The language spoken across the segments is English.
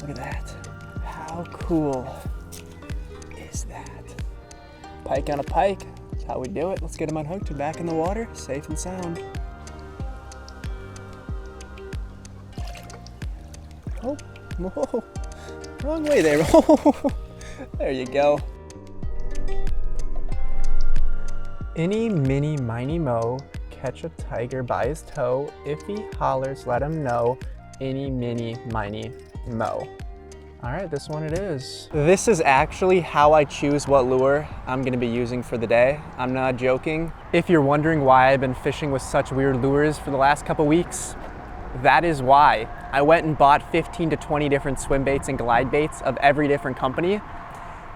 Look at that. How cool is that? Pike on a pike. That's how we do it. Let's get him unhooked and back in the water, safe and sound. Oh, whoa. Wrong way there. There you go. Any, mini, miny, mo, catch a tiger by his toe. If he hollers, let him know. Any, mini, miny, mo. All right, this one it is. This is actually how I choose what lure I'm gonna be using for the day. I'm not joking. If you're wondering why I've been fishing with such weird lures for the last couple weeks, that is why. I went and bought 15 to 20 different swim baits and glide baits of every different company,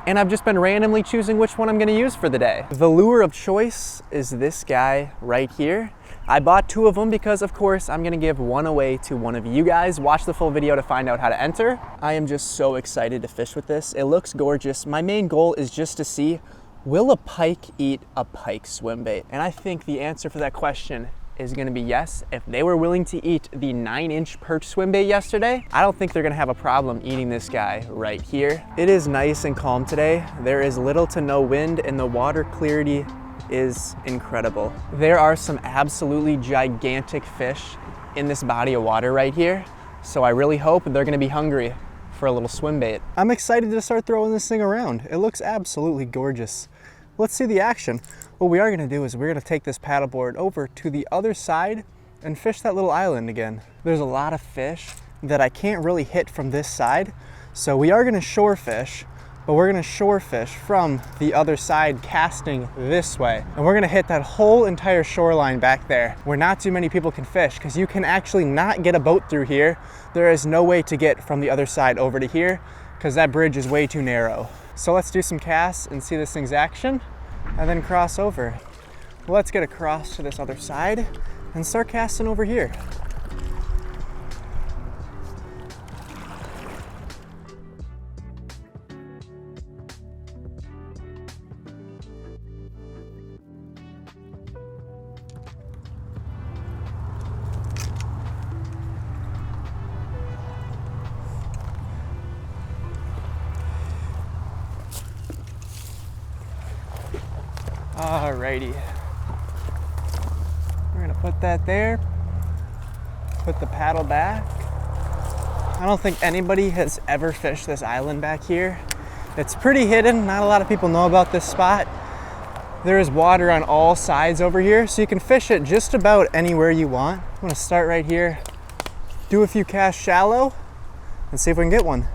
and I've just been randomly choosing which one I'm gonna use for the day. The lure of choice is this guy right here. I bought 2 of them because, of course, I'm gonna give one away to one of you guys. Watch the full video to find out how to enter. I am just so excited to fish with this. It looks gorgeous. My main goal is just to see, will a pike eat a pike swim bait? And I think the answer for that question is gonna be yes. If they were willing to eat the 9-inch perch swim bait yesterday, I don't think they're gonna have a problem eating this guy right here. It is nice and calm today. There is little to no wind and the water clarity is incredible. There are some absolutely gigantic fish in this body of water right here. So I really hope they're gonna be hungry for a little swim bait. I'm excited to start throwing this thing around. It looks absolutely gorgeous. Let's see the action. What we are gonna do is we're gonna take this paddleboard over to the other side and fish that little island again. There's a lot of fish that I can't really hit from this side. So we are gonna shore fish, but we're gonna shore fish from the other side, casting this way. And we're gonna hit that whole entire shoreline back there where not too many people can fish, because you can actually not get a boat through here. There is no way to get from the other side over to here because that bridge is way too narrow. So let's do some casts and see this thing's action and then cross over. Let's get across to this other side and start casting over here. Alrighty, we're gonna put that there, put the paddle back. I don't think anybody has ever fished this island back here. It's pretty hidden, not a lot of people know about this spot. There is water on all sides over here, so you can fish it just about anywhere you want. I'm gonna start right here, do a few casts shallow, and see if we can get one.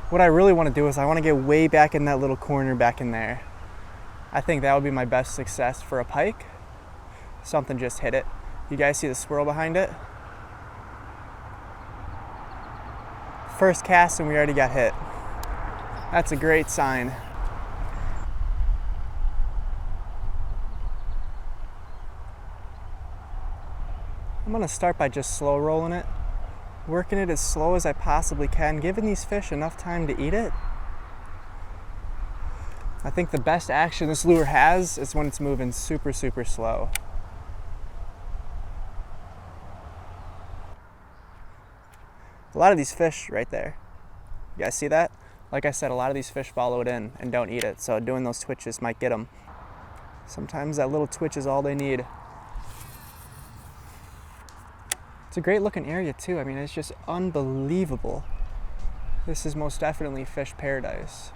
What I really want to do is I want to get way back in that little corner back in there. I think that would be my best success for a pike. Something just hit it. You guys see the swirl behind it? First cast and we already got hit. That's a great sign. I'm going to start by just slow rolling it. Working it as slow as I possibly can, giving these fish enough time to eat it. I think the best action this lure has is when it's moving super, super slow. A lot of these fish right there, you guys see that? Like I said, a lot of these fish follow it in and don't eat it, so doing those twitches might get them. Sometimes that little twitch is all they need. It's a great looking area too. I mean, it's just unbelievable. This is most definitely fish paradise.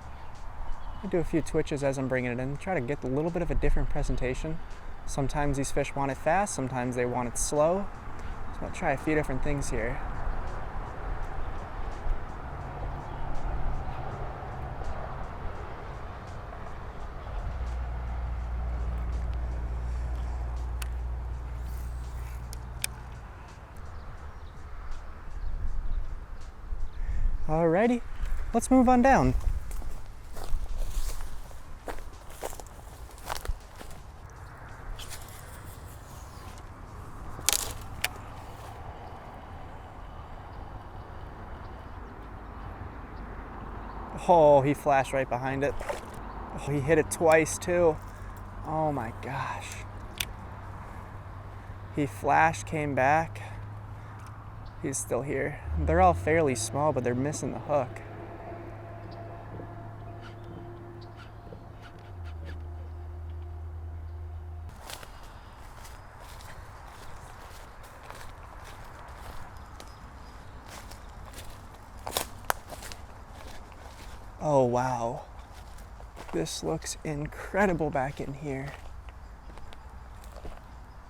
I do a few twitches as I'm bringing it in, try to get a little bit of a different presentation. Sometimes these fish want it fast, sometimes they want it slow. So I'll try a few different things here. Alrighty, let's move on down. Oh, he flashed right behind it. Oh, he hit it twice too. Oh my gosh. He flashed, came back. He's still here. They're all fairly small, but they're missing the hook. Oh wow, this looks incredible back in here.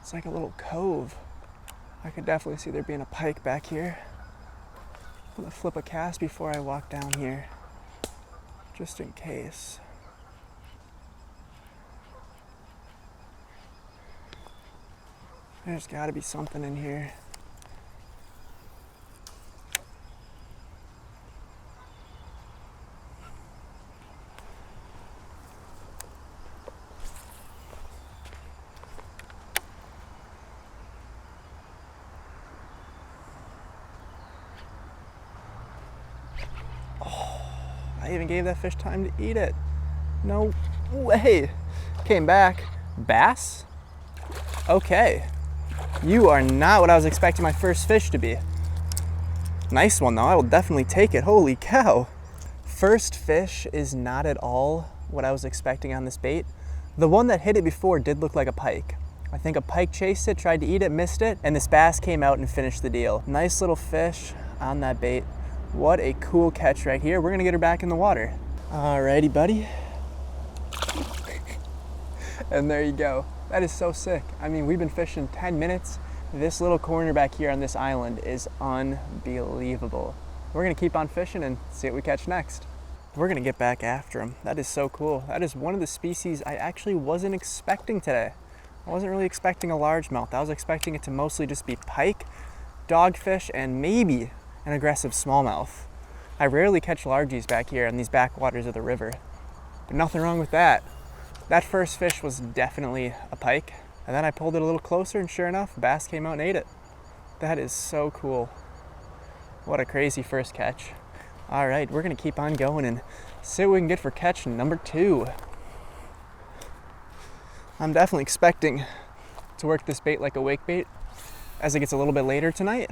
It's like a little cove. I could definitely see there being a pike back here. I'm gonna flip a cast before I walk down here, just in case. There's gotta be something in here. I even gave that fish time to eat it. No way. Came back. Bass? Okay. You are not what I was expecting my first fish to be. Nice one though, I will definitely take it. Holy cow. First fish is not at all what I was expecting on this bait. The one that hit it before did look like a pike. I think a pike chased it, tried to eat it, missed it, and this bass came out and finished the deal. Nice little fish on that bait. What a cool catch right here. We're gonna get her back in the water. Alrighty, buddy. And there you go. That is so sick. I mean, we've been fishing 10 minutes. This little corner back here on this island is unbelievable. We're gonna keep on fishing and see what we catch next. We're gonna get back after him. That is so cool. That is one of the species I actually wasn't expecting today. I wasn't really expecting a largemouth. I was expecting it to mostly just be pike, dogfish, and maybe an aggressive smallmouth. I rarely catch largies back here in these backwaters of the river, but nothing wrong with that. That first fish was definitely a pike, and then I pulled it a little closer and sure enough, a bass came out and ate it. That is so cool. What a crazy first catch. All right, we're gonna keep on going and see what we can get for catch number 2. I'm definitely expecting to work this bait like a wake bait as it gets a little bit later tonight.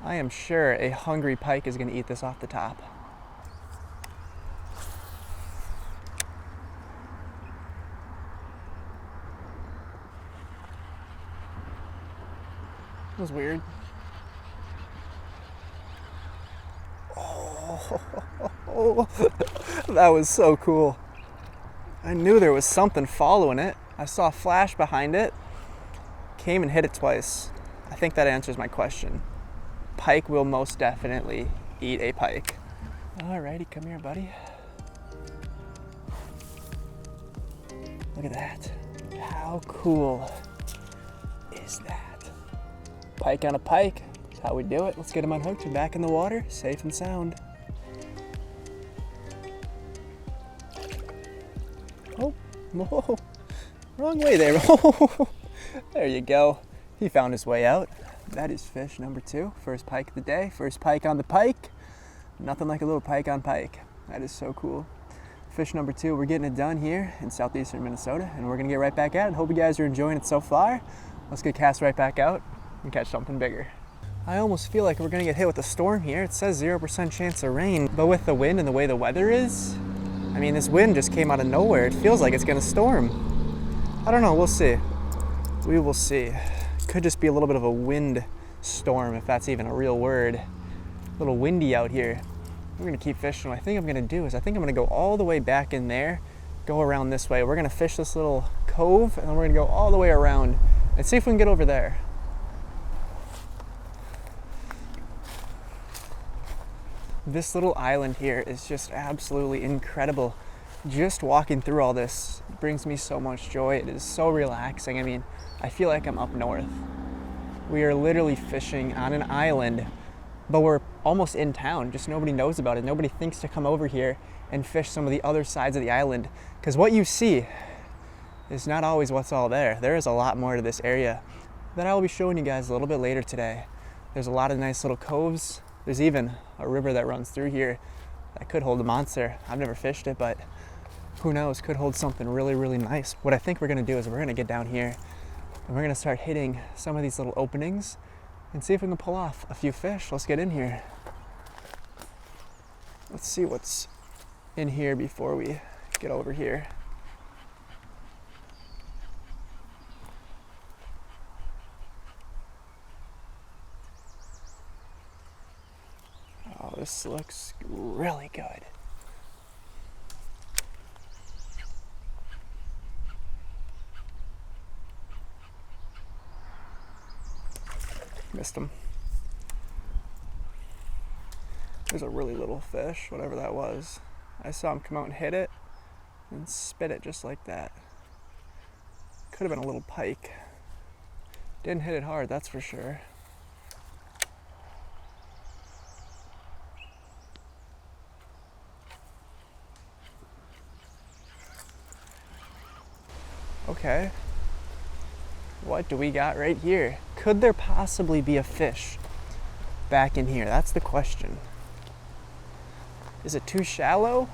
I am sure a hungry pike is gonna eat this off the top. That was weird. Oh, that was so cool. I knew there was something following it. I saw a flash behind it, came and hit it twice. I think that answers my question. Pike will most definitely eat a pike. Alrighty, come here, buddy. Look at that. How cool is that? Pike on a pike. That's how we do it. Let's get him unhooked and back in the water, safe and sound. Oh, whoa. Wrong way there. There you go. He found his way out. That is fish number 2. First pike of the day. First pike on the pike. Nothing like a little pike on pike. That is so cool. Fish number 2. We're getting it done here in southeastern Minnesota, and we're gonna get right back at it. Hope you guys are enjoying it so far. Let's get cast right back out and catch something bigger. I almost feel like we're gonna get hit with a storm here. It says 0% chance of rain, but with the wind and the way the weather is, I mean, this wind just came out of nowhere. It feels like it's gonna storm. I don't know, we'll see. We will see. Could just be a little bit of a wind storm, if that's even a real word. A little windy out here. We're gonna keep fishing. What I think I'm gonna do is I think I'm gonna go all the way back in there, go around this way. We're gonna fish this little cove, and then we're gonna go all the way around and see if we can get over there. This little island here is just absolutely incredible. Just walking through all this brings me so much joy. It is so relaxing. I mean, I feel like I'm up north. We are literally fishing on an island, but we're almost in town. Just nobody knows about it. Nobody thinks to come over here and fish some of the other sides of the island, because what you see is not always what's all there. There is a lot more to this area that I will be showing you guys a little bit later today. There's a lot of nice little coves. There's even a river that runs through here that could hold a monster. I've never fished it, but who knows, could hold something really, really nice. What I think we're gonna do is we're gonna get down here, And we're gonna start hitting some of these little openings and see if we can pull off a few fish. Let's get in here. Let's see what's in here before we get over here. Oh, this looks really good. Missed him. There's a really little fish, whatever that was. I saw him come out and hit it and spit it just like that. Could have been a little pike. Didn't hit it hard, that's for sure. Okay. What do we got right here? Could there possibly be a fish back in here? That's the question. Is it too shallow?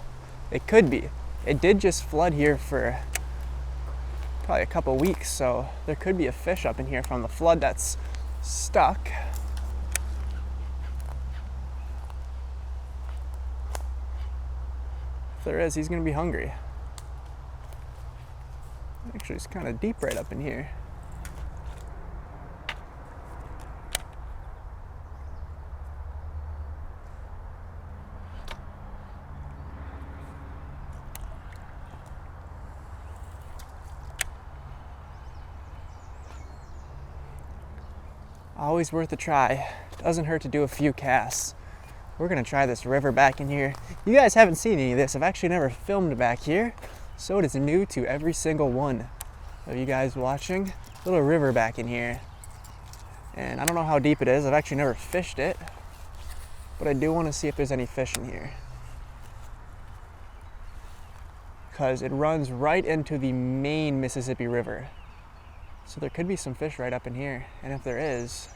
It could be. It did just flood here for probably a couple weeks, so there could be a fish up in here from the flood that's stuck. If there is, he's gonna be hungry. Actually, it's kind of deep right up in here. Always worth a try. Doesn't hurt to do a few casts. We're gonna try this river back in here. You guys haven't seen any of this. I've actually never filmed back here, so it is new to every single one of you guys watching. Little river back in here. And I don't know how deep it is. I've actually never fished it, but I do want to see if there's any fish in here, because it runs right into the main Mississippi River. So there could be some fish right up in here, and if there is,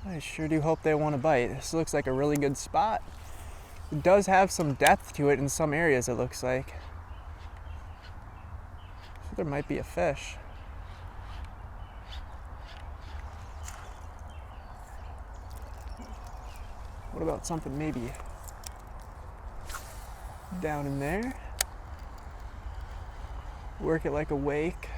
I sure do hope they want to bite. This looks like a really good spot. It does have some depth to it in some areas, it looks like. So there might be a fish. What about something maybe down in there? Work it like a wake.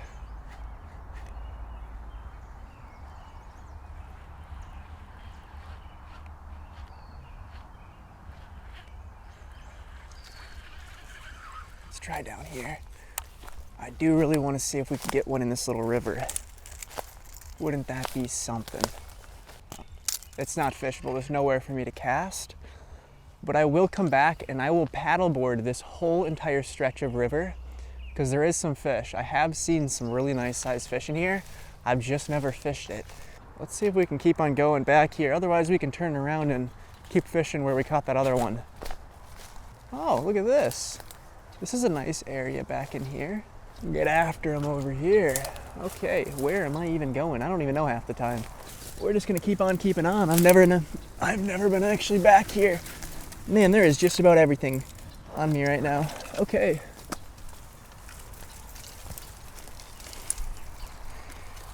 Let's try down here. I do really want to see if we can get one in this little river. Wouldn't that be something? It's not fishable, there's nowhere for me to cast, but I will come back and I will paddleboard this whole entire stretch of river, because there is some fish. I have seen some really nice sized fish in here. I've just never fished it. Let's see if we can keep on going back here. Otherwise we can turn around and keep fishing where we caught that other one. Oh, look at this. This is a nice area back in here. Get after him over here. Okay, where am I even going? I don't even know half the time. We're just gonna keep on keeping on. I've never been actually back here. Man, there is just about everything on me right now. Okay.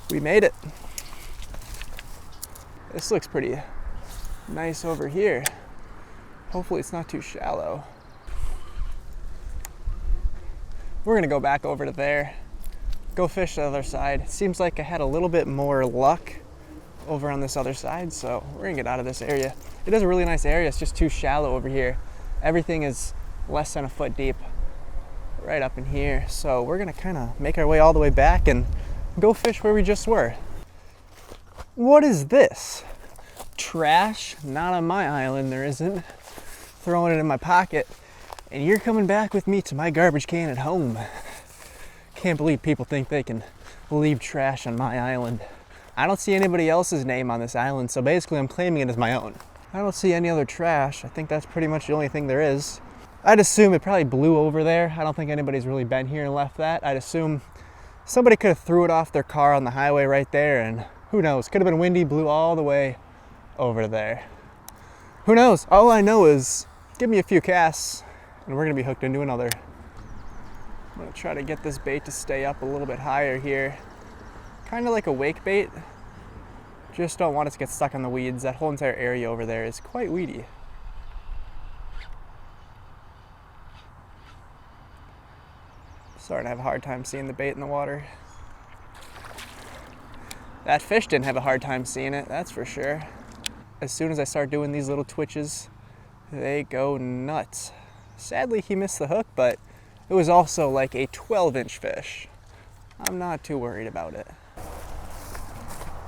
We made it. This looks pretty nice over here. Hopefully it's not too shallow. We're gonna go back over to there, go fish the other side. It seems like I had a little bit more luck over on this other side, so we're gonna get out of this area. It is a really nice area, it's just too shallow over here. Everything is less than a foot deep right up in here. So we're gonna kind of make our way all the way back and go fish where we just were. What is this? Trash? Not on my island, there isn't. Throwing it in my pocket. And you're coming back with me to my garbage can at home. Can't believe people think they can leave trash on my island. I don't see anybody else's name on this island, so basically I'm claiming it as my own. I don't see any other trash. I think that's pretty much the only thing there is. I'd assume it probably blew over there. I don't think anybody's really been here and left that. I'd assume somebody could have threw it off their car on the highway right there, and who knows, could have been windy, blew all the way over there. Who knows? All I know is give me a few casts and we're gonna be hooked into another. I'm gonna try to get this bait to stay up a little bit higher here. kind of like a wake bait. Just don't want it to get stuck on the weeds. That whole entire area over there is quite weedy. Starting to have a hard time seeing the bait in the water. That fish didn't have a hard time seeing it, that's for sure. As soon as I start doing these little twitches, they go nuts. Sadly, he missed the hook, but it was also like a 12-inch fish. I'm not too worried about it.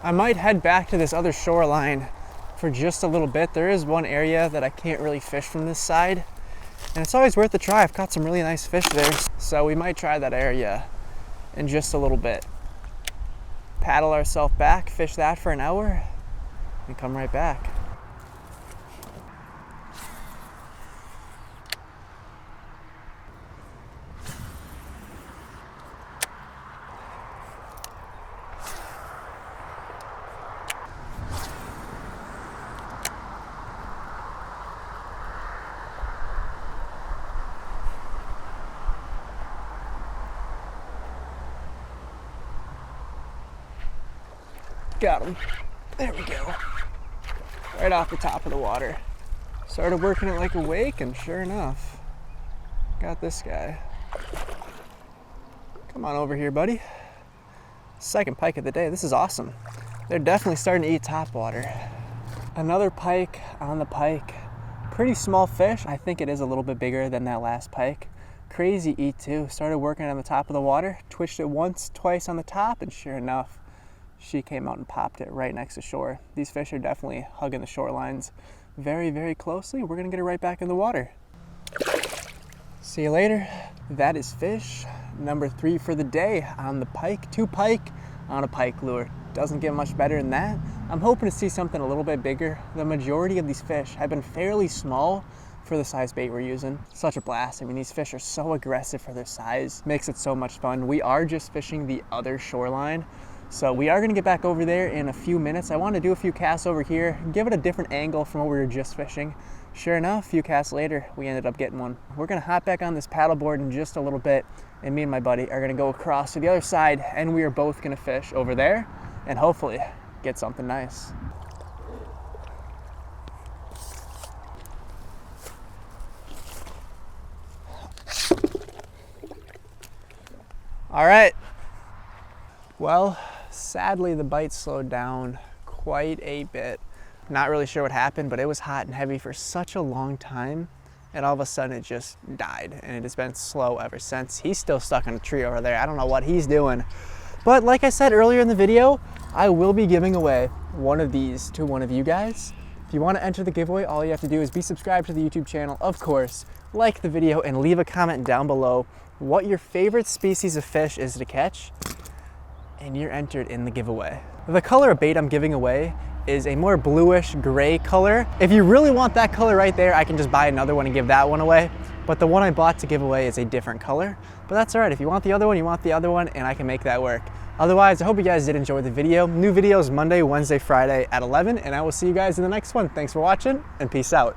I might head back to this other shoreline for just a little bit. There is one area that I can't really fish from this side, and it's always worth a try. I've caught some really nice fish there, so we might try that area in just a little bit. Paddle ourselves back, fish that for an hour, and come right back. Got him. There we go. Right off the top of the water. Started working it like a wake, and sure enough, got this guy. Come on over here, buddy. Second pike of the day. This is awesome. They're definitely starting to eat topwater. Another pike on the pike. Pretty small fish. I think it is a little bit bigger than that last pike. Crazy eat too. Started working on the top of the water. Twitched it once, twice on the top, and sure enough, she came out and popped it right next to shore. These fish are definitely hugging the shorelines very, very closely. We're gonna get it right back in the water. See you later. That is fish number 3 for the day on the pike. 2 pike on a pike lure. Doesn't get much better than that. I'm hoping to see something a little bit bigger. The majority of these fish have been fairly small for the size bait we're using. Such a blast. I mean, these fish are so aggressive for their size. Makes it so much fun. We are just fishing the other shoreline, so we are gonna get back over there in a few minutes. I want to do a few casts over here, give it a different angle from what we were just fishing. Sure enough, a few casts later, we ended up getting one. We're gonna hop back on this paddleboard in just a little bit, and me and my buddy are gonna go across to the other side, and we are both gonna fish over there and hopefully get something nice. All right. Well, sadly the bite slowed down quite a bit. Not really sure what happened, but it was hot and heavy for such a long time, and all of a sudden it just died, and it has been slow ever since. He's still stuck in a tree over there. I don't know what he's doing. But like I said earlier in the video, I will be giving away one of these to one of you guys. If you want to enter the giveaway, all you have to do is be subscribed to the YouTube channel, of course, like the video, and leave a comment down below what your favorite species of fish is to catch, and you're entered in the giveaway. The color of bait I'm giving away is a more bluish gray color. If you really want that color right there, I can just buy another one and give that one away. But the one I bought to give away is a different color. But that's all right. If you want the other one, you want the other one, and I can make that work. Otherwise, I hope you guys did enjoy the video. New videos Monday, Wednesday, Friday at 11, and I will see you guys in the next one. Thanks for watching, and peace out.